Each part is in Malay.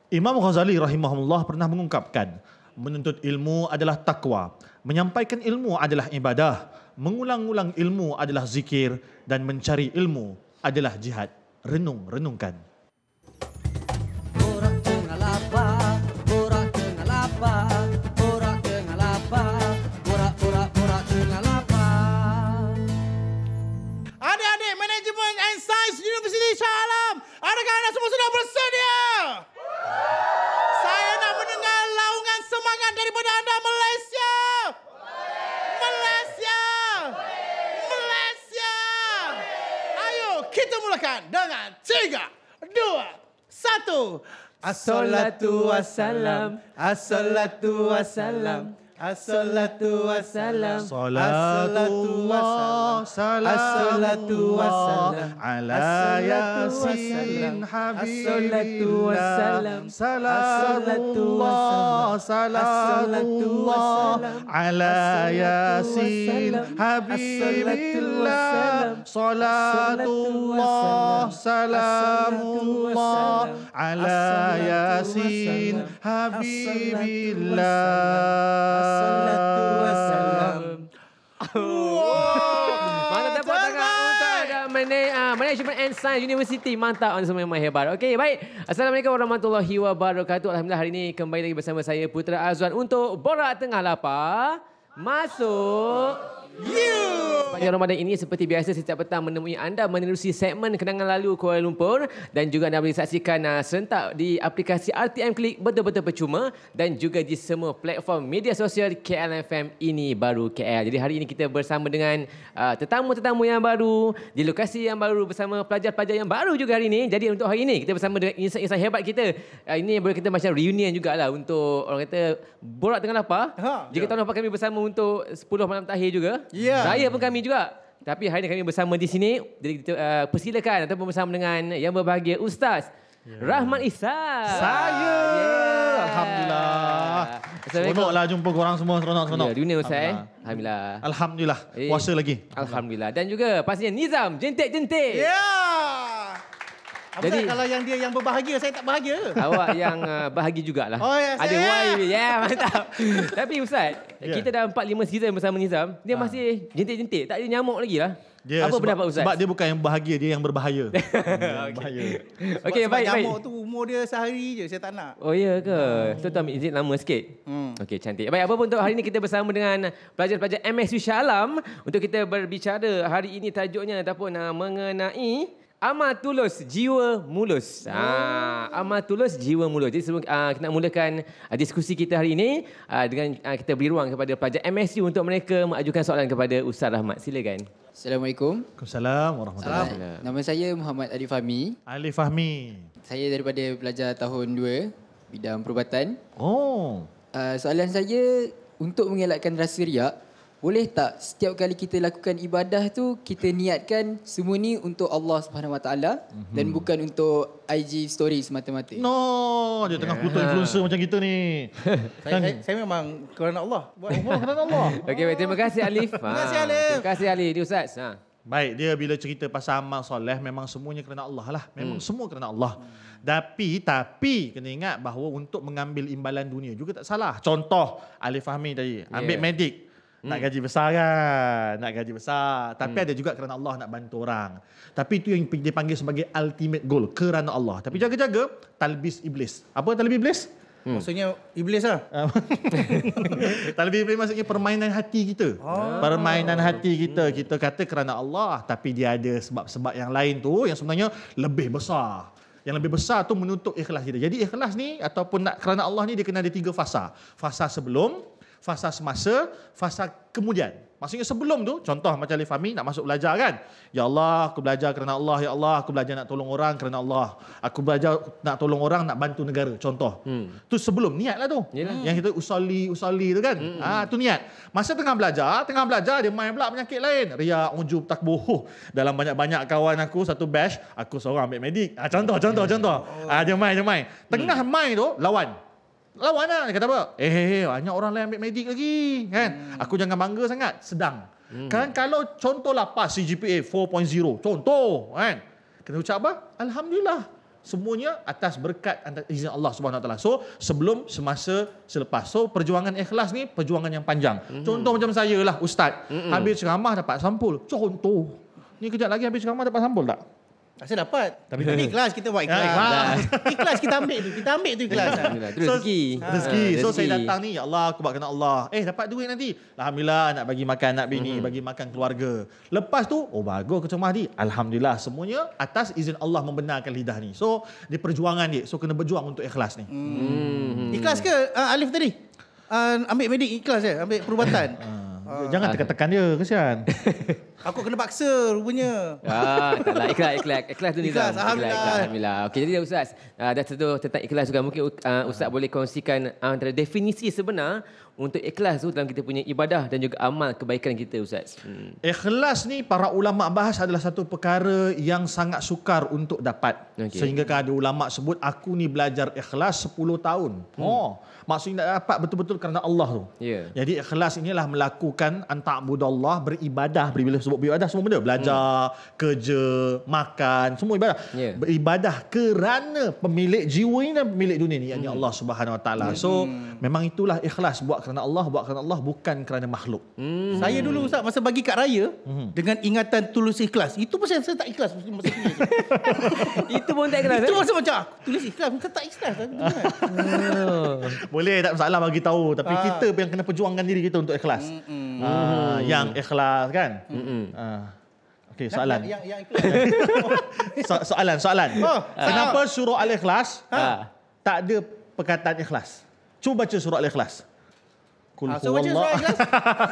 Imam Ghazali rahimahullah pernah mengungkapkan, menuntut ilmu adalah takwa, menyampaikan ilmu adalah ibadah, mengulang-ulang ilmu adalah zikir, dan mencari ilmu adalah jihad. Renungkan. Borak tengah lapar, borak tengah lapar, borak tengah lapar, borak tengah lapar. Adik-adik Manajemen and Science University Shah Alam, adakah anda semua sudah bersedia? Saya nak mendengar laungan semangat daripada anda, Malaysia. Malaysia. Malaysia. Ayo kita mulakan dengan 3, 2, 1. Assalatu wassalam, assalatu wassalam, assalatu wassalam, Salatullah, salamullah ala yasin habibillah. Salatullah, salamullah ala yasin habibillah. Salatullah, salamullah ala yasin habibillah. Assalatu wassalam. Mantap tepuk tangan untuk ada Management and Science University. Mantap anda semua memang hebat. Okey, baik. Assalamualaikum warahmatullahi wabarakatuh. Alhamdulillah hari ini kembali lagi bersama saya Putra Azwan untuk Borak Tengah Lapar. Masuk Sepanjang Ramadan ini seperti biasa setiap petang menemui anda menerusi segmen Kenangan Lalu Kuala Lumpur dan juga anda boleh saksikan serentak di aplikasi RTM Klik betul-betul percuma dan juga di semua platform media sosial KLFM Ini Baru KL. Jadi hari ini kita bersama dengan tetamu-tetamu yang baru di lokasi yang baru bersama pelajar-pelajar yang baru juga hari ini. Jadi untuk hari ini kita bersama dengan insan-insan hebat kita. Ini boleh kita macam reunion jugalah untuk orang kata Borak Tengah Lapar. Jika tahun lepas kami bersama untuk 10 malam terakhir juga. Saya pun kami juga. Tapi hari ini kami bersama di sini. Jadi kita persilakan ataupun bersama dengan yang berbahagia Ustaz Rahmat Ihsan. Saya. Alhamdulillah. Seronoklah jumpa korang semua. Seronok. Ya, dunia Ustaz. Alhamdulillah. Alhamdulillah. Puasa lagi. Alhamdulillah. Dan juga pastinya Nizam. Jentik-jentik. Ya. Jadi kalau yang dia yang berbahagia, saya tak bahagia. Awak yang bahagia jugalah. Oh ya, ada saya. mantap. Tapi Ustaz, kita dah 4-5 season bersama Nizam. Dia masih jentik-jentik. Tak ada nyamuk lagi lah. Apa pendapat Ustaz? Sebab dia bukan yang bahagia, dia yang berbahaya. Bahaya. Okey, baik. Nyamuk tu umur dia sehari je, saya tak nak. Oh ya ke? So tu ambil izin lama sikit. Okey, cantik. Baik, apa pun untuk hari ini kita bersama dengan pelajar-pelajar MSU Shah Alam untuk kita berbicara hari ini tajuknya ataupun mengenai Amal tulus, jiwa mulus. Amal tulus, jiwa mulus. Jadi sebelum kita nak mulakan diskusi kita hari ini dengan kita beri ruang kepada pelajar MSU untuk mereka mengajukan soalan kepada Ustaz Rahmat. Silakan. Assalamualaikum. Waalaikumsalam warahmatullahi wabarakatuh. Nama saya Muhammad Ali Fahmi. Ali Fahmi. Saya daripada pelajar tahun 2 bidang perubatan. Oh. Soalan saya untuk mengelakkan rasa riak, boleh tak setiap kali kita lakukan ibadah tu kita niatkan semua ni untuk Allah Subhanahu Wa Taala dan bukan untuk IG story semata-mata? No, dia tengah kutuk influencer macam kita ni. Saya memang kerana Allah. Buat Kerana Allah. Okey, baik. Terima kasih Alif. Terima kasih Alif. Terima kasih Alif. Dia Ustaz. Baik, dia bila cerita pasal amal soleh memang semuanya kerana Allah lah. Memang semua kerana Allah. Tapi kena ingat bahawa untuk mengambil imbalan dunia juga tak salah. Contoh Alif Fahmi tadi, ambil medik. Nak gaji besar kan? Nak gaji besar. Tapi ada juga kerana Allah nak bantu orang. Tapi itu yang dipanggil sebagai ultimate goal. Kerana Allah. Tapi jaga-jaga talbis iblis. Apa talbis iblis? Maksudnya iblis lah. Talbis iblis maksudnya permainan hati kita. Permainan hati kita. Kita kata kerana Allah. Tapi dia ada sebab-sebab yang lain tu yang sebenarnya lebih besar. Yang lebih besar tu menutup ikhlas kita. Jadi ikhlas ni ataupun nak kerana Allah ni dia kena ada 3 fasa. Fasa sebelum, fasa semasa, fasa kemudian. Maksudnya sebelum tu, contoh macam Alif Fahmi nak masuk belajar kan. Ya Allah, aku belajar kerana Allah. Ya Allah, aku belajar nak tolong orang kerana Allah. Aku belajar nak tolong orang, nak bantu negara. Contoh. Tu sebelum, niat lah tu. Yang kita usali tu kan. Tu niat. Masa tengah belajar dia main pula penyakit lain. Riak, ujub, takbuh. Dalam banyak-banyak kawan aku, satu batch, aku seorang ambil medik. Contoh. Dia main. Tengah main tu, lawan lah. Dia kata apa? Banyak orang lain ambil medik lagi kan. Aku jangan bangga sangat. Sedang. Kan kalau contohlah pas CGPA 4.0. Contoh kan. Kena ucap apa? Alhamdulillah. semuanya atas berkat izin Allah Subhanahu Wa Taala. So sebelum, semasa, selepas. So perjuangan ikhlas ni perjuangan yang panjang. Contoh macam saya lah ustaz, habis ceramah dapat sampul. Contoh. Ni kejap lagi habis ceramah dapat sampul tak? Saya dapat. Tapi ikhlas kita buat ikhlas. Ikhlas kita ambil tu. Kita ambil tu ikhlas. Itu rezeki. Rezeki. So rezeki. saya datang ni, ya Allah, aku buat kerana Allah. Dapat duit nanti. Alhamdulillah, nak bagi makan anak bini, bagi makan keluarga. Lepas tu, bagus ke ceramah ni. Alhamdulillah, semuanya atas izin Allah membenarkan lidah ni. So, dia perjuangan dia. So, kena berjuang untuk ikhlas ni. Ikhlas ke Alif tadi? Ambil medik ikhlas je, ambil perubatan. Jangan tekan-tekan dia, kesian. Aku kena paksa rupanya. Taklah, ikhlas tu Nizam. Ikhlas, Alhamdulillah. Alhamdulillah. Okey, jadi Ustaz, dah sentuh tentang ikhlas juga. Mungkin Ustaz boleh kongsikan antara definisi sebenar untuk ikhlas tu dalam kita punya ibadah dan juga amal kebaikan kita, Ustaz. Ikhlas ni para ulama bahas adalah satu perkara yang sangat sukar untuk dapat. Okey. Sehingga ada ulama sebut, aku ni belajar ikhlas 10 tahun. Maksudnya nak dapat betul-betul kerana Allah tu. Ya. Jadi ikhlas inilah melakukan anta'budallah, beribadah. Bila sebut beribadah semua benda, belajar, kerja, makan, semua ibadah. Ya. Beribadah kerana pemilik jiwa ini dan pemilik dunia ni, yakni Allah Subhanahu Wa Taala. So memang itulah ikhlas, buat kerana Allah, bukan kerana makhluk. Saya dulu Ustaz masa bagi kad raya dengan ingatan tulus ikhlas. Itu pun saya tak ikhlas masa tu. Itu pun tak ikhlas. Itu masa macam aku tulis ikhlas, bukan tak ikhlas. Boleh, tak masalah bagi tahu, tapi kita yang kena perjuangkan diri kita untuk ikhlas. Yang ikhlas kan. Okey, soalan. Yang ikhlas. Soalan. Kenapa soal. surah Al-Ikhlas tak ada perkataan ikhlas? Cuba baca surah Al-Ikhlas. Kul So baca surah ikhlas.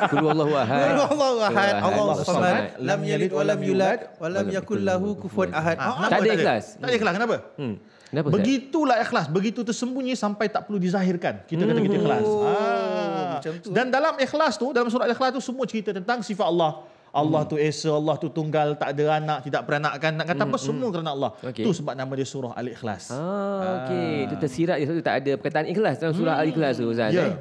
Qul huwallahu ahad. Qul huwallahu ahad, Allahu Allahu samad, samad, lam yalid wa lam yulad wa lam yakul lahu kufuwan ahad. Tak ada ikhlas. Tak ada ikhlas. Kenapa? Kenapa, Ustaz? Begitulah ikhlas, begitu tersembunyi sampai tak perlu dizahirkan. Kita kata kita ikhlas. Macam tu. Dan dalam ikhlas tu, dalam surah Al-Ikhlas tu semua cerita tentang sifat Allah. Allah tu esa, Allah tu tunggal, tak ada anak, tidak beranakkan. Nak kata apa, semua kerana Allah. Okey. Tu sebab nama dia surah Al-Ikhlas. Okey. Itu tersirat je, sebab tu tak ada perkataan ikhlas dalam surah Al-Ikhlas tu, Ustaz. Ya.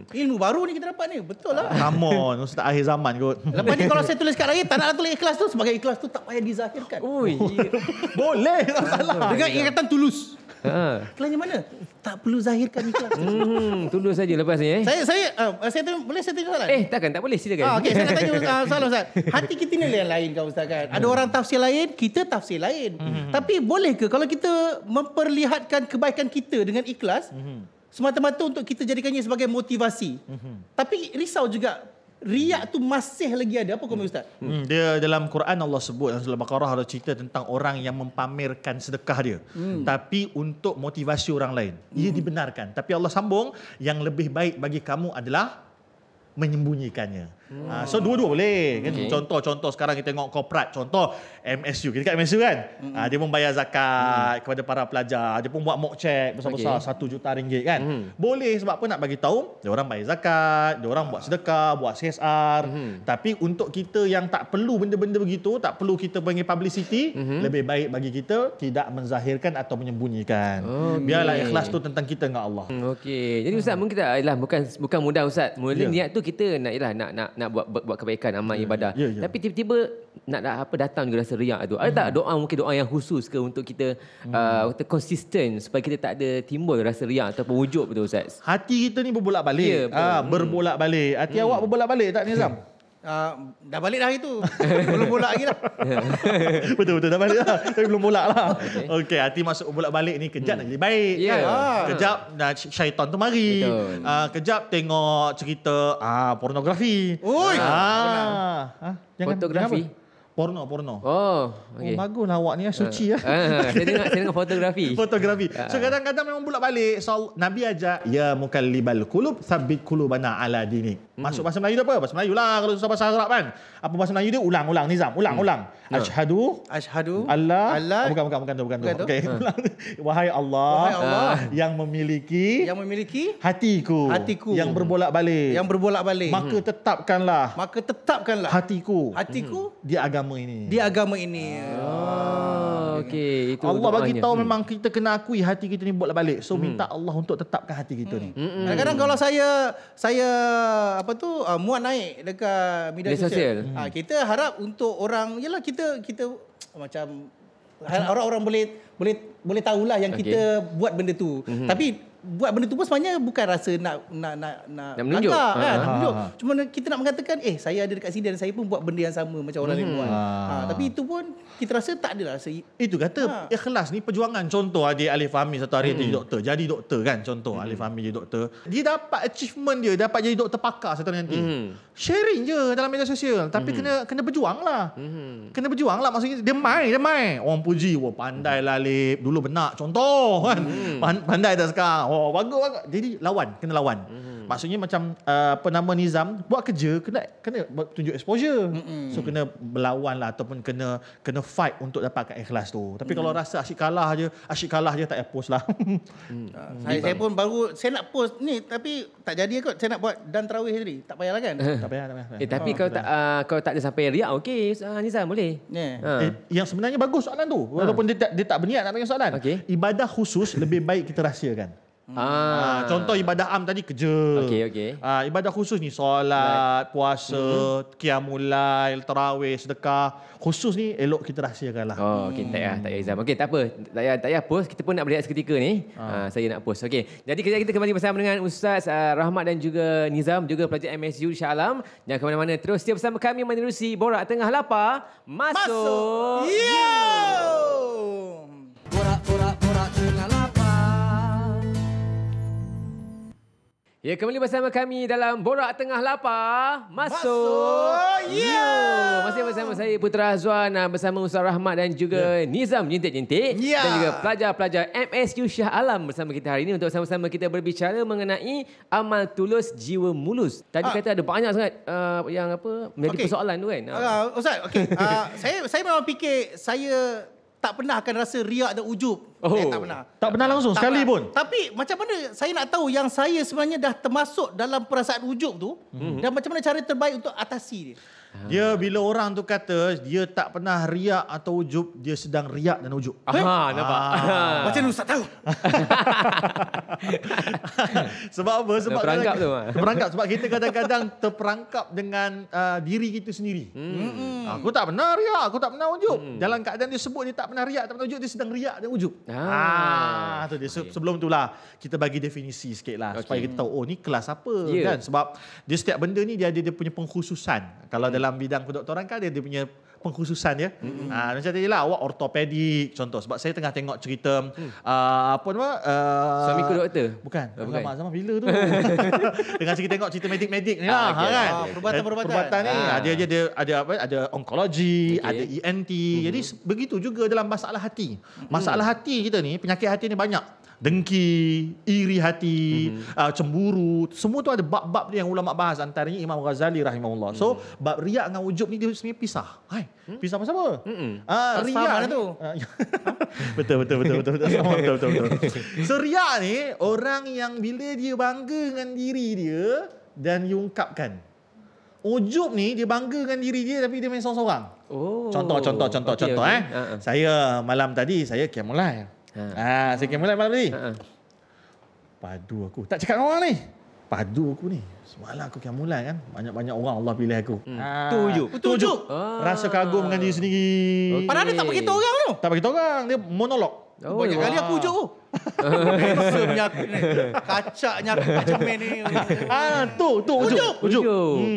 Ilmu baru ni kita dapat ni. Betul lah. Come on, Ustaz akhir zaman kot. Lepas ni kalau saya tulis kat raya, tak nak tulis ikhlas tu. Sebagai ikhlas tu tak payah dizahirkan. Oi. Boleh, tak salah. Dengan ingatan tulus. Ha. Ikhlasnya mana? Tak perlu zahirkan ikhlas. Tunduk saja lepas ni Boleh saya tanya soalan? takkan, tak boleh silakan. Okey, saya nak tanya soalan Ustaz. Hati kita ni yang lain kan Ustaz kan? Ada orang tafsir lain, kita tafsir lain. Tapi boleh ke kalau kita memperlihatkan kebaikan kita dengan ikhlas, semata-mata untuk kita jadikannya sebagai motivasi. Tapi risau juga, riak tu masih lagi ada. Apa komen Ustaz? Dia dalam Quran Allah sebut, dalam surah Baqarah ada cerita tentang orang yang mempamerkan sedekah dia. Tapi untuk motivasi orang lain. Ia dibenarkan. Tapi Allah sambung, yang lebih baik bagi kamu adalah menyembunyikannya. So dua-dua boleh kan. Okay. Contoh sekarang kita tengok korporat, contoh MSU, kita kat MSU kan, dia membayar zakat kepada para pelajar, dia pun buat mock check besar-besar RM1 juta kan. Boleh, sebab apa? Nak bagi tahu dia orang bayar zakat, dia orang buat sedekah, buat CSR. Tapi untuk kita yang tak perlu benda-benda begitu, tak perlu kita bagi publicity, lebih baik bagi kita tidak menzahirkan atau menyembunyikan. Biarlah ikhlas tu tentang kita dengan Allah. Okey. Jadi Ustaz, mungkin kita bukan mudah Ustaz. Mula niat tu kita nak buat kebaikan, amal ibadah. Tapi tiba-tiba nak datang juga rasa riak tu. Ada tak mungkin doa yang khusus ke untuk kita konsisten supaya kita tak ada timbul rasa riak ataupun wujud betul Ustaz? Hati kita ni berbolak-balik. Ya, betul. Berbolak-balik. Hati awak berbolak-balik tak Nizam? Dah balik dah itu. Belum bolak lagi lah. Betul dah balik lah. Tapi belum bolak lah. Okey, hati masuk bolak-balik ni kejap nak jadi baik. Ya. Kan? Kejap syaitan tu mari. Betul. Kejap tengok cerita pornografi. Oi. Fotografi? Porno. Oh, okey. Baguslah awak ni suci lah. Saya dengar fotografi. Fotografi. So kadang-kadang memang bolak-balik. So, Nabi ajak, ya mukallibal qulub tsabbit qulubana ala dinik. Masuk bahasa Melayu tu apa? Bahasa Melayu lah. Kalau susah bahasa Arab kan. Apa bahasa Melayu dia? Ulang Nizam. Ulang. Asyhadu Allah. Bukan tu. Okey. Wahai Allah yang memiliki hatiku yang berbolak-balik. Maka tetapkanlah hatiku di agama ini. Okey, itu Allah bagi doanya. tahu memang kita kena akui hati kita ni bolak-balik. So minta Allah untuk tetapkan hati kita ni. Kadang-kadang kalau saya muat naik dekat media sosial. Kita harap untuk orang, yalah kita macam orang-orang boleh boleh tahulah yang Okey. kita buat benda tu. Tapi buat benda tu pun sebenarnya bukan rasa nak menunjuk. langgar, kan, Ha, menunjuk. ha, ha. Cuma kita nak mengatakan saya ada dekat sini dan saya pun buat benda yang sama macam orang lain buat. Tapi itu pun kita rasa tak adalah rasa Itu kata ikhlas ni perjuangan. Contoh adik Alif Fahmi satu hari jadi doktor. Jadi doktor kan. Contoh Alif Fahmi jadi doktor. Dia dapat achievement dia. Dapat jadi doktor pakar satu hari nanti. Sharing je dalam media sosial. Tapi kena berjuang lah. Kena berjuang lah. Maksudnya dia main. Orang puji. Wah pandai lah Alif. Dulu benak. Contoh kan. Pandai tak sekarang. Oh bagus. Jadi lawan. Kena lawan. Maksudnya macam Nizam buat kerja kena tunjuk exposure. So kena berlawan lah ataupun kena fight untuk dapatkan ikhlas tu. Tapi kalau rasa asyik kalah je tak payah post lah. saya pun baru saya nak post ni tapi tak jadi kot. Saya nak buat dan tarawih tadi. Tak payahlah kan. Tak payah. Tapi kalau tak ada sampai riak, okey, Nizam boleh. Yang sebenarnya bagus soalan tu. Walaupun dia tak berniat nak tanya soalan. Okey. Ibadah khusus lebih baik kita rahsiakan. Contoh ibadah am tadi kerja. Okey. Ibadah khusus ni solat, puasa, qiyamul lail, tarawih, sedekah. Khusus ni elok kita rahsiakan lah. Oh, okey, tak payah Izam. Okey, tak apa. Tak payah post. Kita pun nak berehat seketika ni. Saya nak post. Okey. Jadi kejap kita kembali bersama dengan Ustaz Rahmat dan juga Nizam, juga pelajar MSU Shah Alam. Jangan ke mana-mana. Terus setia bersama kami menerusi Borak Tengah Lapar. Masuk. Borak tengah lapar. Ya, kembali bersama kami dalam Borak Tengah Lapar. Masuk. Masih bersama saya Putra Azwan bersama Ustaz Rahmat dan juga Nizam Jentik-jentik dan juga pelajar-pelajar MSU Shah Alam bersama kita hari ini untuk sama-sama kita berbicara mengenai amal tulus jiwa mulus. Tadi kata ada banyak sangat yang menjadi persoalan tu kan. Ustaz, saya memang fikir saya tak pernah akan rasa riak dan ujub. Saya tak pernah. Tak pernah langsung Tak sekali pernah. pun. Tapi macam mana saya nak tahu yang saya sebenarnya dah termasuk dalam perasaan ujub tu dan macam mana cara terbaik untuk atasi dia? Dia bila orang tu kata dia tak pernah riak atau ujub, dia sedang riak dan ujub. Nampak. Macam mana Ustaz tahu? Sebab apa? Sebab Terperangkap tu. Terperangkap sebab kita kadang-kadang terperangkap dengan diri kita sendiri. Aku tak pernah riak, aku tak pernah ujub. Dalam keadaan dia sebut dia tak pernah riak, tak pernah ujub, dia sedang riak dan ujub. Tu dia. Sebelum itulah kita bagi definisi sikit lah supaya kita tahu ni kelas apa kan. Sebab dia setiap benda ni dia ada dia punya pengkhususan. Kalau dalam bidang kedoktoran kan dia punya pengkhususan dia. Macam tadi lah awak ortopedik contoh. Sebab saya tengah tengok cerita Suamiku doktor. Bukan. Bukan. Zaman bila tu? Tengah tengok cerita medik-medik ni lah kan. Perubatan ni ada onkologi, ada ENT. Jadi begitu juga dalam masalah hati. Masalah hati kita ni, penyakit hati ni banyak. Dengki, iri hati, cemburu, semua tu ada bab-bab dia yang ulama bahas, antaranya Imam Ghazali rahimahullah. So bab riak dengan ujub ni dia sebenarnya pisah. Pisah pasal apa? Riak mana tu? Betul. So riak ni orang yang bila dia bangga dengan diri dia dan diungkapkan. Ujub ni dia bangga dengan diri dia tapi dia main seorang-seorang. Contoh. Saya malam tadi saya qiyamul lail. Saya qiyamul lail malam tadi. Padu aku. Tak cakap dengan orang ni. Padu aku ni. Semalam aku qiyamul lail kan. Banyak-banyak orang Allah pilih aku. Tu ujub. Rasa kagum dengan diri sendiri. Padahal dia tak beritahu orang tu. Tak beritahu orang. Dia monolog. Banyak kali aku ujub tu. Handsome-nya aku ni. Kacaknya aku macam ni. Tu ujub. Ujub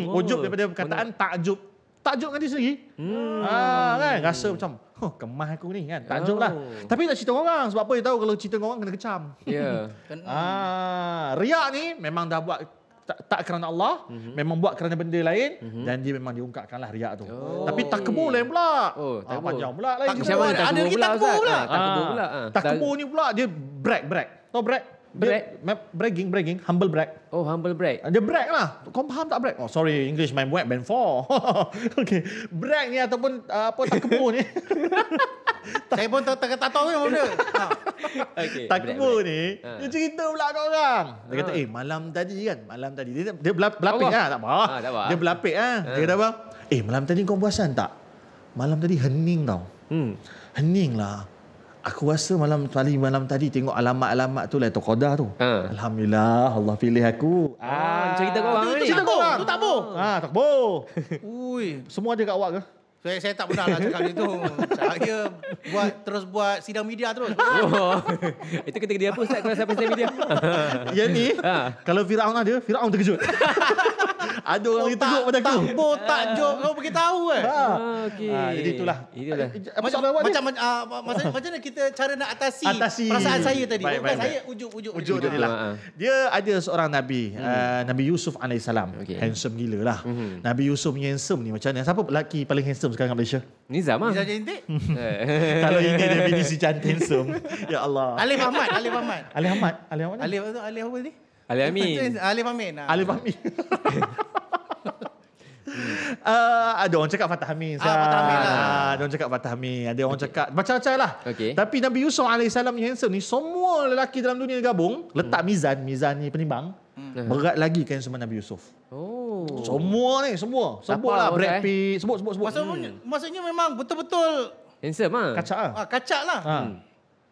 Oh. daripada perkataan takjub. Takjub dengan diri sendiri. Kan rasa macam kemah aku ni kan. Takjub lah. Tapi tak cerita orang. Sebab apa dia tahu kalau cerita orang kena kecam. Riak ni memang dah buat tak kerana Allah, memang buat kerana benda lain dan dia memang diungkapkanlah riak tu. Tapi takbur lain pula. Panjang pula lain. Macam mana Ada lagi takbur pula. Takbur pula. Takbur ni pula dia brag. Tahu brag? Bragging, humble brag. Humble brag. Dia brag lah. Kau faham tak brag? Sorry, English my web band 4. Okay. Brag ni ataupun takbur ni. Saya pun tak tahu yang benda. Takbur ni, dia cerita pula kat orang. Dia kata, malam tadi. Dia berlapik lah. Tak apa. Dia berlapik lah. Dia kata apa? Malam tadi kau puasan tak? Malam tadi hening tau. Hening lah. Aku rasa malam tadi tengok alamat-alamat tu Lailatul Qadar tu. Alhamdulillah Allah pilih aku. Cerita kau orang ni. Cerita kau orang. Tu takbur. Takbur. Ui. Semua ada kat awak ke? Saya tak pernah lah cakap itu. Saya terus buat sidang media terus. Oh. Itu ketika dia apa Ustaz kalau sampai social media? Yang ni, kalau Firaun ada, Firaun terkejut. Ada orang lagi terkejut pada aku. Tak jok kau bagi tahu kan. Okey. Jadi itulah. Macam mana kita cara nak atasi perasaan saya tadi. Bukan saya ujuk tadi lah. Dia ada seorang Nabi, Nabi Yusuf alaihissalam. Handsome gila lah. Nabi Yusuf ni handsome ni macam mana? Siapa lelaki paling handsome sekarang kat Malaysia? Nizam ah. Bisa cantik. Kalau ini definisi cantik handsome. Ya Allah. Alif Ahmad. Ali Ahmad. Alif apa ni? Ali Amin. Alif Amin. Alif Ahmad. Ada orang cakap Fatah Amin. Fatah Amin lah. Ada orang cakap Fatah Amin. Ada orang cakap macam-macam lah. Okey. Tapi Nabi Yusuf alaihissalam ni handsome ni, semua lelaki dalam dunia gabung, letak mizan ni penimbang, berat lagi kan sama Nabi Yusuf. Oh. Semua ni, semua. Sebut lah Brad Pitt, sebut. Maksudnya memang betul-betul Handsome ah. Kacak lah. kacak lah.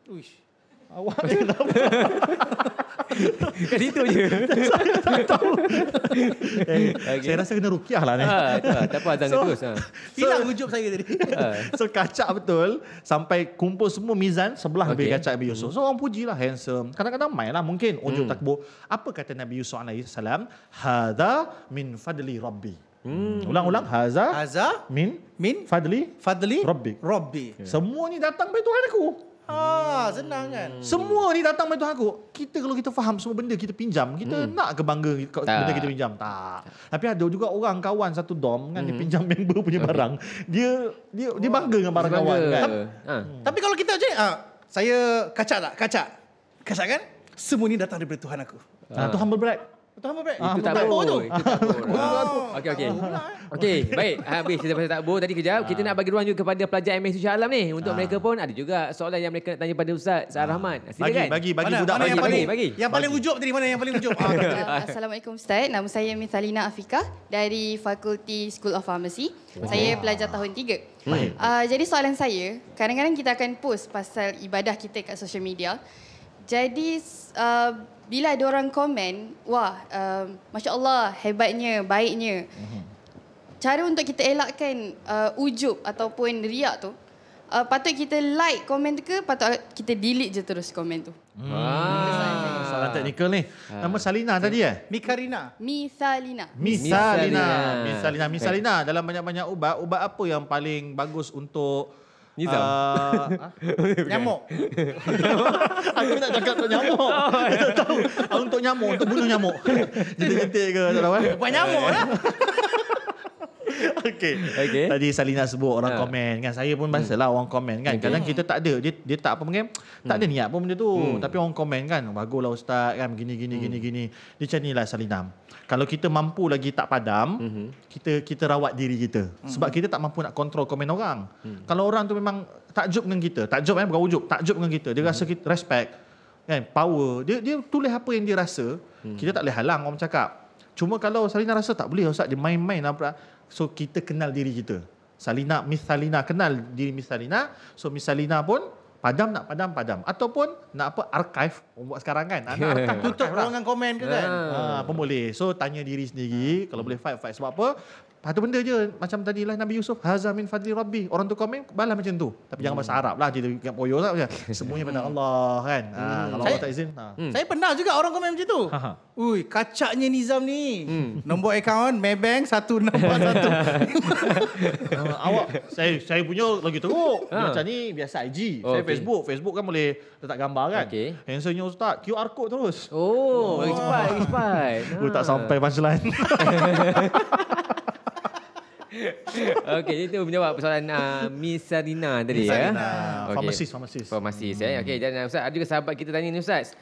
Uish. Awak kenapa? Kat situ je. Tak tahu. Saya rasa kena rukiah lah ni. Tak apa azan terus. Hilang hujub saya tadi. So kacak betul. Sampai kumpul semua mizan, sebelah lebih kacak Nabi Yusuf. So orang pujilah handsome. Kadang-kadang main lah mungkin unjuk takbur. Apa kata Nabi Yusuf AS? Hadha min fadli Rabbi. Ulang-ulang. Haza min fadli Rabbi. Semua ni datang dari Tuhan aku. Senang kan? Semua ni datang dari Tuhan aku. Kita kalau kita faham semua benda kita pinjam, kita nak ke bangga benda kita pinjam? Tak. Tapi ada juga orang kawan satu dom kan, dia pinjam member punya barang. Dia bangga dengan barang kawan kan. Tapi kalau kita je saya kacak tak? Kacak kan? Semua ni datang daripada Tuhan aku. Tuhan berberat. Betul apa Brad? Itu takbur tu. Okey, baik. Habis cerita pasal takbur tadi kejap. Kita nak bagi ruang juga kepada pelajar MSU Shah Alam ni. Untuk mereka pun ada juga soalan yang mereka nak tanya pada Ustaz Sa'ar Rahman. Silakan. Bagi budak bagi. Yang paling ujub tadi, mana yang paling ujub? Assalamualaikum Ustaz. Nama saya Mithalina Afika dari Fakulti School of Pharmacy. Saya pelajar tahun 3. Jadi soalan saya, kadang-kadang kita akan post pasal ibadah kita kat social media. Jadi bila ada orang komen, wah, Masya Allah, hebatnya, baiknya. Cara untuk kita elakkan ujub ataupun riak tu, patut kita like komen tu ke, patut kita delete je terus komen tu? Soalan teknikal ni. Nama Salina tadi Misalina. Dalam banyak-banyak ubat apa yang paling bagus untuk Nizam. Nyamuk. Aku tak cakap untuk nyamuk. Tak tahu. Untuk nyamuk, untuk bunuh nyamuk. Jentik-jentik ke tak tahu kan? Buat nyamuk lah. Okey. Tadi Salina sebut orang komen kan. Saya pun bahasalah orang komen kan. Kadang kita tak ada. Dia tak apa panggil. Tak ada niat pun benda tu. Tapi orang komen kan. Baguslah Ustaz kan. Gini. Dia macam ni lah Salina. Kalau kita mampu lagi tak padam, kita rawat diri kita. Sebab kita tak mampu nak kontrol komen orang. Kalau orang tu memang takjub dengan kita. Takjub bukan ujub. Takjub dengan kita. Dia rasa kita respect. Kan? Power. Dia tulis apa yang dia rasa. Kita tak boleh halang orang cakap. Cuma kalau Salina rasa tak boleh Ustaz. Dia main-main apa. So kita kenal diri kita. Miss Salina kenal diri Miss Salina. So Miss Salina pun padam. Ataupun nak apa archive buat sekarang kan. Nak archive tutup ruangan komen ke kan? Pun boleh. So tanya diri sendiri. Kalau boleh fight. Sebab apa? Satu benda je. Macam tadilah Nabi Yusuf. Haza min fadli Rabbi. Orang tu komen balas macam tu. Tapi jangan bahasa Arab lah. Dia kat poyo lah. Semuanya pada Allah kan. Kalau Allah tak izin. Saya pernah juga orang komen macam tu. Ui, kacaknya Nizam ni. Nombor akaun Maybank 161. Awak saya punya lagi teruk. Macam ni biasa IG. Saya Facebook kan boleh letak gambar kan. Handsome-nya Ustaz, QR code terus. Lagi cepat. Aku tak sampai punchline. Okey, itu menjawab persoalan Miss Sarina tadi ya. Farmasis ya. Okey, dan Ustaz ada juga sahabat kita tanya ni Ustaz.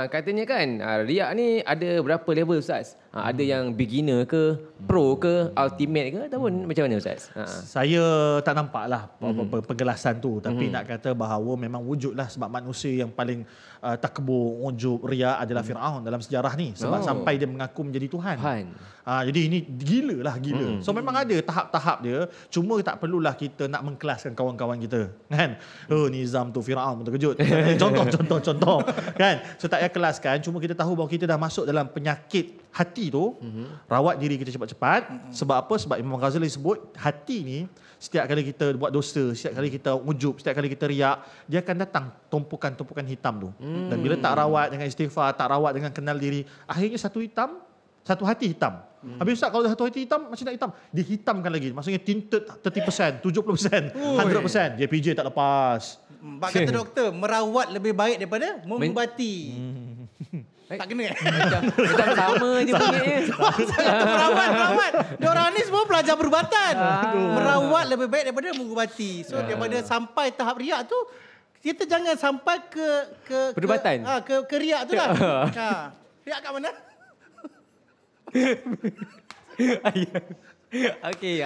Katanya kan riak ni ada berapa level Ustaz? Ada yang beginner ke, pro ke, ultimate ke ataupun macam mana Ustaz? Saya tak nampak lah penjelasan tu. Tapi nak kata bahawa memang wujudlah sebab manusia yang paling takbur, ujub, riak adalah Firaun dalam sejarah ni. Sebab sampai dia mengaku menjadi Tuhan. Jadi ini gila. So memang ada tahap-tahap dia. Cuma tak perlulah kita nak mengkelaskan kawan-kawan kita. Kan? Nizam tu Firaun pun terkejut. Contoh. Kan? So tak payah kelaskan. Cuma kita tahu bahawa kita dah masuk dalam penyakit hati tu, rawat diri kita cepat-cepat. Sebab apa? Sebab Imam Ghazali sebut hati ni setiap kali kita buat dosa, setiap kali kita ujub, setiap kali kita riak, dia akan datang tumpukan-tumpukan hitam tu. Dan bila tak rawat dengan istighfar, tak rawat dengan kenal diri, akhirnya satu hati hitam. Habis Ustaz, kalau satu hati hitam, macam nak hitam? Dihitamkan lagi. Maksudnya tinted 30%, 70%, 100%. JPJ tak lepas. Bak kata doktor, merawat lebih baik daripada mengubati. Tak kena Macam sama je bunyinya. merawat. Diorang ni semua pelajar perubatan. Merawat lebih baik daripada mengubati. So daripada sampai tahap riak tu, kita jangan sampai ke Perubatan? Ke riak tu lah. Riak kat mana? Okey,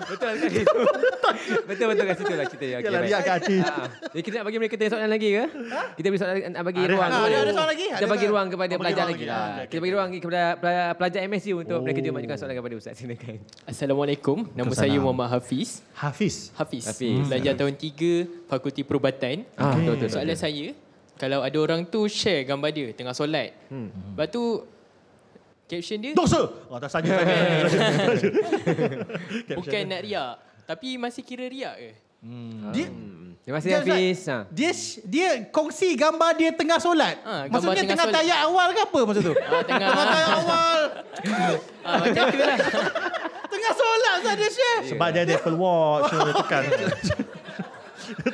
betul sekali. Betul kat situ lah cerita dia. Okey, Yalah, riak kat hati. Jadi kita nak bagi mereka tanya soalan lagi ke? Kita bagi soalan, nak bagi ruang. Ada soalan lagi? Kita bagi ruang kepada pelajar ruang lagi. lagi. Kita bagi ruang lagi kepada pelajar MSU untuk mereka juga majukan soalan kepada Ustaz. Silakan. Assalamualaikum. Nama saya Muhammad Hafiz. Hafiz. Belajar tahun 3 Fakulti Perubatan. Betul. Soalan saya, kalau ada orang tu share gambar dia tengah solat. Lepas tu caption dia Dosa. Tak saja. bukan nak riak, tapi masih kira riak ke? Terima kasih Hafiz. Dia kongsi gambar dia tengah solat. Gambar Maksudnya tengah tengah solat. tayat awal ke apa maksud tu? Tengah tayat awal. macam tu lah. Tengah solat Ustaz dia share. Sebab dia ada Apple Watch. Dia tekan.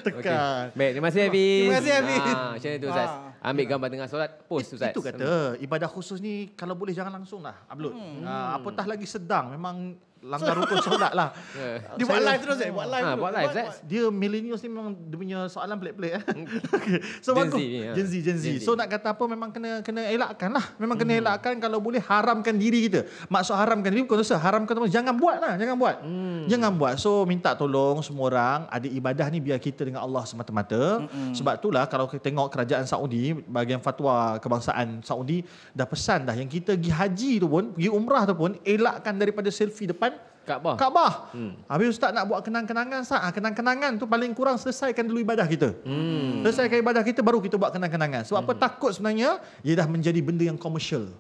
Tekan. Baik, terima kasih Hafiz. Terima kasih, Hafiz. Macam mana tu Ustaz? Ambil gambar tengah solat, post Ustaz. Itu kata ibadah khusus ni kalau boleh jangan langsung lah upload. Apatah lagi sedang, memang langgar rukun solat lah. Dia buat live terus Buat live terus. Buat live Ustaz. Dia millennials ni memang dia punya soalan pelik-pelik. Okay. So Gen Z bagus. ni, Gen Z. So nak kata apa, memang kena elakkan lah. Memang kena elakkan, kalau boleh haramkan diri kita. Maksud haramkan diri bukan dosa. Haramkan tu jangan buat lah. Jangan buat. So minta tolong semua orang, ada ibadah ni biar kita dengan Allah semata-mata. Sebab itulah kalau kita tengok kerajaan Saudi, bahagian fatwa kebangsaan Saudi dah pesan dah yang kita pergi haji tu pun, pergi umrah tu pun, elakkan daripada selfie depan Kaabah. Habis Ustaz nak buat kenang-kenangan, kenang-kenangan tu paling kurang selesaikan dulu ibadah kita. Selesaikan ibadah kita baru kita buat kenang-kenangan. Sebab apa? Takut sebenarnya ia dah menjadi benda yang komersial.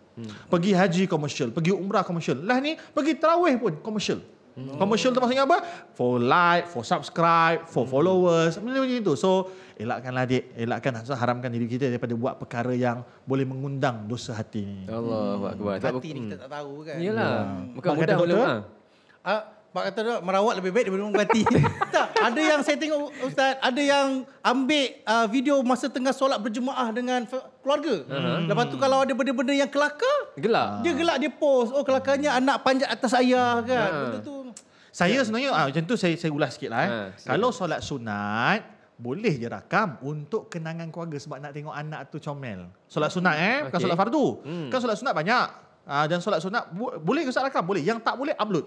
Pergi haji komersial, pergi umrah komersial. Lah ni pergi tarawih pun komersial. Komersial tu maksudnya apa? For like, for subscribe, for followers, macam itu. So elakkanlah adik, elakkan, haramkan diri kita daripada buat perkara yang boleh mengundang dosa hati ni. Allahu akbar. Hati ni kita tak tahu kan. Yalah. Bukan Mak mudah kata belum. Pak kata dok, merawat lebih baik daripada mengubati. Tak, ada yang saya tengok Ustaz, ada yang ambil video masa tengah solat berjemaah dengan keluarga. Lepas tu kalau ada benda-benda yang kelakar, Gelak. dia gelak, dia post. Oh, kelakarnya anak panjat atas ayah kan. Benda tu. Saya sebenarnya macam tu saya ulas sikit lah. Kalau solat sunat, boleh je rakam untuk kenangan keluarga sebab nak tengok anak tu comel. Solat sunat bukan solat fardu. Kan solat sunat banyak. Dan solat sunat boleh ke Ustaz rakam? Boleh. Yang tak boleh upload.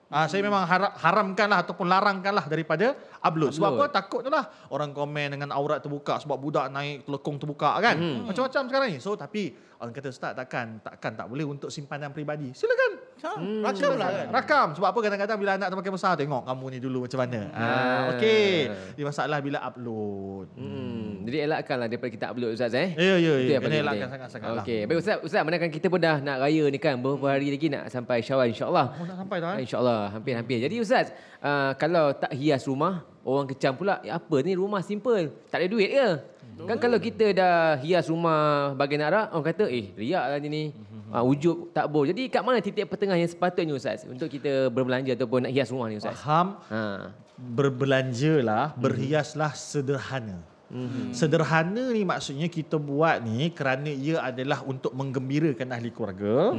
Saya memang haramkanlah ataupun larangkanlah daripada upload. Sebab apa? Takutlah orang komen dengan aurat terbuka sebab budak naik telekung terbuka kan. Macam-macam sekarang ni. So tapi orang kata Ustaz takkan tak boleh untuk simpanan peribadi. Silakan. Rakam lah kan. Rakam. Sebab apa? Kadang-kadang bila anak tu makin besar, tengok kamu ni dulu macam mana. Okey. Dia masalah bila upload. Jadi elakkanlah daripada kita upload Ustaz Ya. Itu yang Kena paling elakkan penting. sangat-sangat lah. Okey, baik Ustaz, mana kan kita pun dah nak raya ni kan, beberapa hari lagi nak sampai Syawal insya-Allah. Nak sampai dah. InsyaAllah, hampir-hampir. Jadi Ustaz, kalau tak hias rumah, orang kecam pula, apa ni rumah simple, tak ada duit ke? Kan kalau kita dah hias rumah bagian arah, orang kata, riak lah ni. Ujub, tak boleh. Jadi kat mana titik pertengah yang sepatutnya Ustaz untuk kita berbelanja ataupun nak hias rumah ni Ustaz? Faham. Berbelanjalah, berhiaslah sederhana. Sederhana ni maksudnya kita buat ni kerana ia adalah untuk menggembirakan ahli keluarga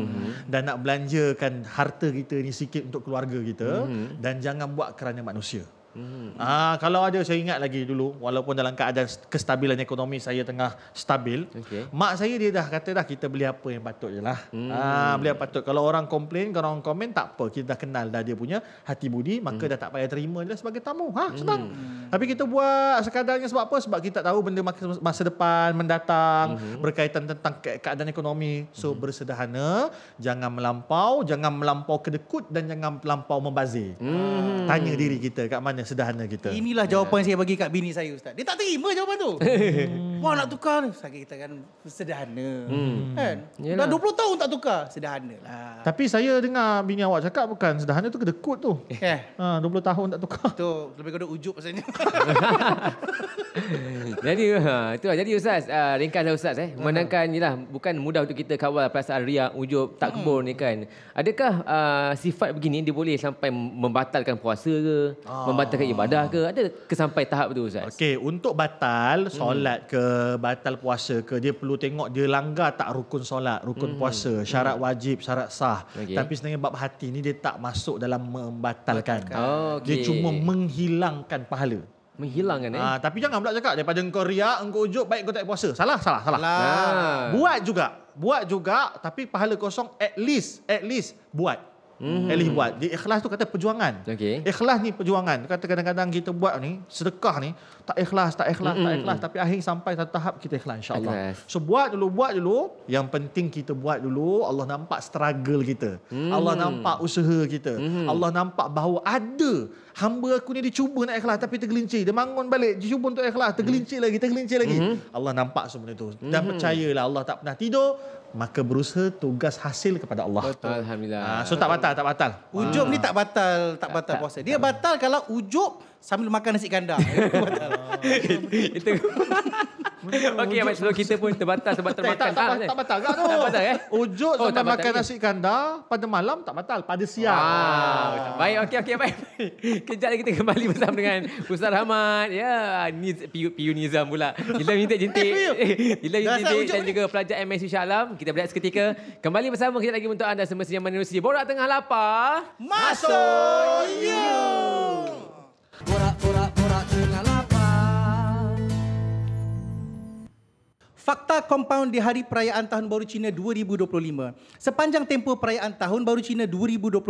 dan nak belanjakan harta kita ni sikit untuk keluarga kita dan jangan buat kerana manusia. Kalau ada, saya ingat lagi dulu, walaupun dalam keadaan kestabilan ekonomi saya tengah stabil, mak saya dia dah kata dah kita beli apa yang patut je lah. Beli apa patut. Kalau orang komplain, kalau orang komen, tak apa, kita dah kenal dah dia punya hati budi, maka dah tak payah terima dia sebagai tamu. Senang. Tapi kita buat sekadarnya sebab apa? Sebab kita tak tahu benda masa depan mendatang berkaitan tentang keadaan ekonomi. So bersederhana, jangan melampau kedekut dan jangan melampau membazir. Tanya diri kita kat mana mana sederhana kita. Inilah jawapan saya bagi kat bini saya, Ustaz. Dia tak terima jawapan tu. Wah, nak tukar ni. Saya katakan sederhana. Kan? Dah 20 tahun tak tukar. Sederhana lah. Tapi saya dengar bini awak cakap bukan sederhana tu kedekut tu. 20 tahun tak tukar. Tu lebih kepada ujub pasalnya. Jadi itulah. Jadi Ustaz, ringkaslah Ustaz memandangkan yalah bukan mudah untuk kita kawal perasaan riak, ujub, takbur ni kan. Adakah sifat begini dia boleh sampai membatalkan puasa ke, membatalkan ibadah ke? Ada ke sampai tahap tu Ustaz? Okey, untuk batal solat ke, batal puasa ke, dia perlu tengok dia langgar tak rukun solat, rukun puasa, syarat wajib, syarat sah. Okey. Tapi sebenarnya bab hati ni dia tak masuk dalam membatalkan. Oh, Dia okey. cuma menghilangkan pahala. Menghilangkan Tapi jangan pula cakap daripada engkau riak, engkau ujub, baik kau tak puasa. Salah. Buat juga tapi pahala kosong at least buat. At least buat. Dia ikhlas tu kata perjuangan. Okey. Ikhlas ni perjuangan. Kata kadang-kadang kita buat ni, sedekah ni tak ikhlas, tapi akhir sampai satu tahap kita ikhlas insya-Allah. Ikhlas. So buat dulu. Yang penting kita buat dulu, Allah nampak struggle kita. Allah nampak usaha kita. Allah nampak bahawa ada hamba aku ni dia cuba nak ikhlas tapi tergelincir. Dia bangun balik, dia cuba untuk ikhlas, tergelincir lagi. Allah nampak semua itu. Dan percayalah Allah tak pernah tidur. Maka berusaha tugas hasil kepada Allah. Alhamdulillah. So tak batal. Ujub ni tak batal puasa. Dia batal kalau ujub sambil makan nasi kandar. Itu batal. Itu. Okey, baik, sebelum kita pun terbatas sebab termakan. Tak batal tak tu. Tak batal Ujub Oh, sampai tak batal makan lagi. nasi kandar pada malam tak batal, pada siang. Baik, okey, baik. Kejap lagi kita kembali bersama dengan Ustaz Ahmad. Ya, ni PU Nizam pula. Gila minta-jentik. Gila minta-jentik dan juga pelajar MSU Shah Alam. Kita berehat seketika. Kembali bersama kejap lagi untuk anda semestinya menerusi Borak Tengah Lapar. Masuk Borak tengah lapar. Fakta kompaun di Hari Perayaan Tahun Baru Cina 2025. Sepanjang tempoh perayaan Tahun Baru Cina 2025,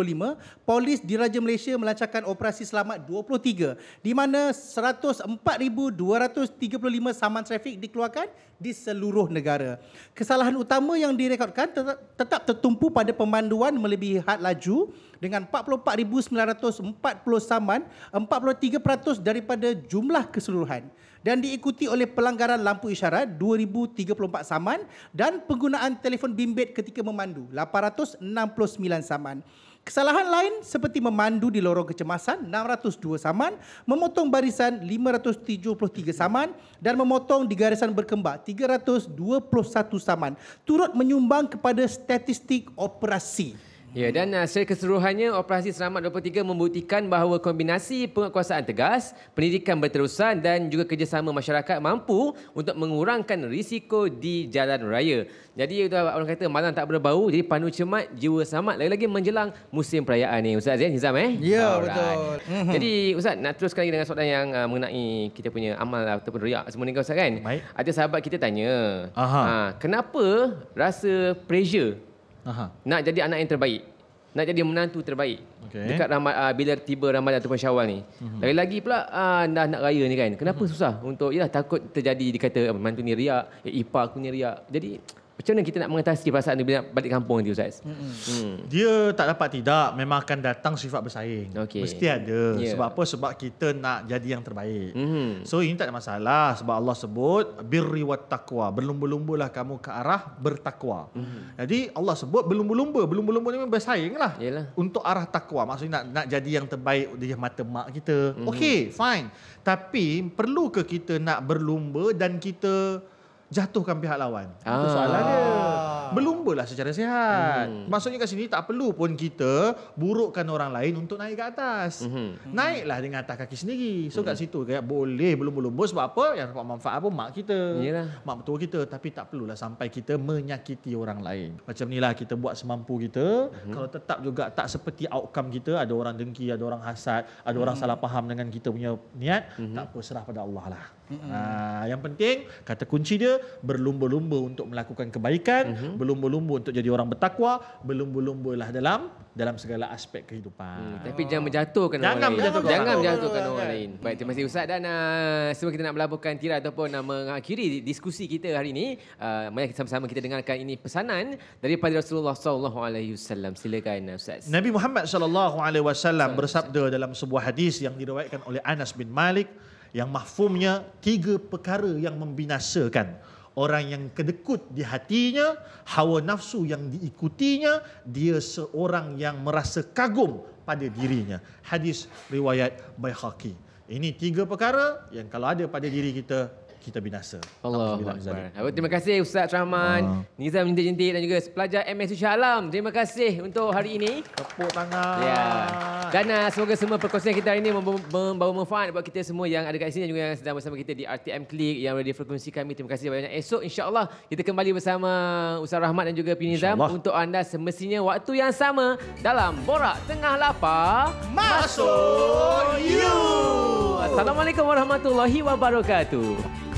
Polis Diraja Malaysia melancarkan Operasi Selamat 23 di mana 104,235 saman trafik dikeluarkan di seluruh negara. Kesalahan utama yang direkodkan tetap tertumpu pada pemanduan melebihi had laju dengan 44,940 saman, 43% daripada jumlah keseluruhan, dan diikuti oleh pelanggaran lampu isyarat 2,034 saman dan penggunaan telefon bimbit ketika memandu 869 saman. Kesalahan lain seperti memandu di lorong kecemasan 602 saman, memotong barisan 573 saman dan memotong di garisan berkembang 321 saman turut menyumbang kepada statistik operasi. Ya, dan secara keseluruhannya Operasi Selamat 23 membuktikan bahawa kombinasi penguatkuasaan tegas, pendidikan berterusan dan juga kerjasama masyarakat mampu untuk mengurangkan risiko di jalan raya. Jadi orang kata malam tak berbau, jadi pandu cermat, jiwa selamat. Lagi-lagi menjelang musim perayaan ni. Ustaz Nizam Ya, Alright. betul. Jadi Ustaz nak teruskan lagi dengan soalan yang mengenai kita punya amal ataupun riak semua ni Ustaz kan. Baik. Ada sahabat kita tanya, Aha. kenapa rasa pressure Aha. nak jadi anak yang terbaik, nak jadi menantu terbaik Okey. dekat bila tiba Ramadan ataupun Syawal ni. Lagi-lagi pula dah nak raya ni kan. Kenapa susah untuk takut terjadi dikata menantu ni riak, ipar aku ni riak. Jadi macam mana kita nak mengatasi perasaan ni bila balik kampung nanti Ustaz? Dia tak dapat tidak, memang akan datang sifat bersaing. Okey. Mesti ada. Ya. Sebab apa? Sebab kita nak jadi yang terbaik. Mhm. So ini tak ada masalah sebab Allah sebut birri wat taqwa. Berlumba-lumbalah kamu ke arah bertakwa. Jadi Allah sebut berlumba-lumba. Berlumba-lumba ni memang bersaing lah. Yalah. Untuk arah takwa. Maksudnya nak jadi yang terbaik di mata mak kita. Okey, fine. Tapi perlu ke kita nak berlumba dan kita jatuhkan pihak lawan? Itu soalan dia. Berlumbalah secara sihat. Maksudnya kat sini tak perlu pun kita burukkan orang lain untuk naik ke atas. Naiklah dengan atas kaki sendiri. So kat situ kayak boleh berlumba-lumba sebab apa? Yang dapat manfaat apa? Mak kita. Yalah. Mak mertua kita. Tapi tak perlulah sampai kita menyakiti orang lain. Macam inilah kita buat semampu kita. Kalau tetap juga tak seperti outcome kita, ada orang dengki, ada orang hasad, ada orang salah faham dengan kita punya niat, tak apa, serah pada Allah lah. Yang penting kata kunci dia berlumba-lumba untuk melakukan kebaikan, berlumba-lumba untuk jadi orang bertakwa, berlumba-lumbalah dalam segala aspek kehidupan. Tapi jangan menjatuhkan Jangan orang lain. menjatuhkan Jangan orang menjatuhkan lain. orang lain. Baik, terima kasih Ustaz dan sebelum kita nak melabuhkan tirai ataupun mengakhiri diskusi kita hari ini, mari sama-sama kita dengarkan ini pesanan daripada Rasulullah SAW. Silakan Ustaz. Nabi Muhammad SAW bersabda dalam sebuah hadis yang diriwayatkan oleh Anas bin Malik yang mahfumnya 3 perkara yang membinasakan orang yang kedekut di hatinya, hawa nafsu yang diikutinya, dia seorang yang merasa kagum pada dirinya. Hadis riwayat Baihaqi. Ini 3 perkara yang kalau ada pada diri kita, kita binasa. Allahu Akbar. Terima kasih Ustaz Rahman, Nizam Jentik dan juga pelajar MS Syah Alam. Terima kasih untuk hari ini. Tepuk tangan. Ya. Dan semoga semua perkongsian kita hari ini membawa manfaat buat kita semua yang ada kat sini dan juga yang sedang bersama kita di RTM Click yang ada di frekuensi kami. Terima kasih banyak. Esok insya-Allah kita kembali bersama Ustaz Rahmat dan juga Pinizam untuk anda semestinya waktu yang sama dalam Borak Tengah Lapar Masuk you. Assalamualaikum warahmatullahi wabarakatuh.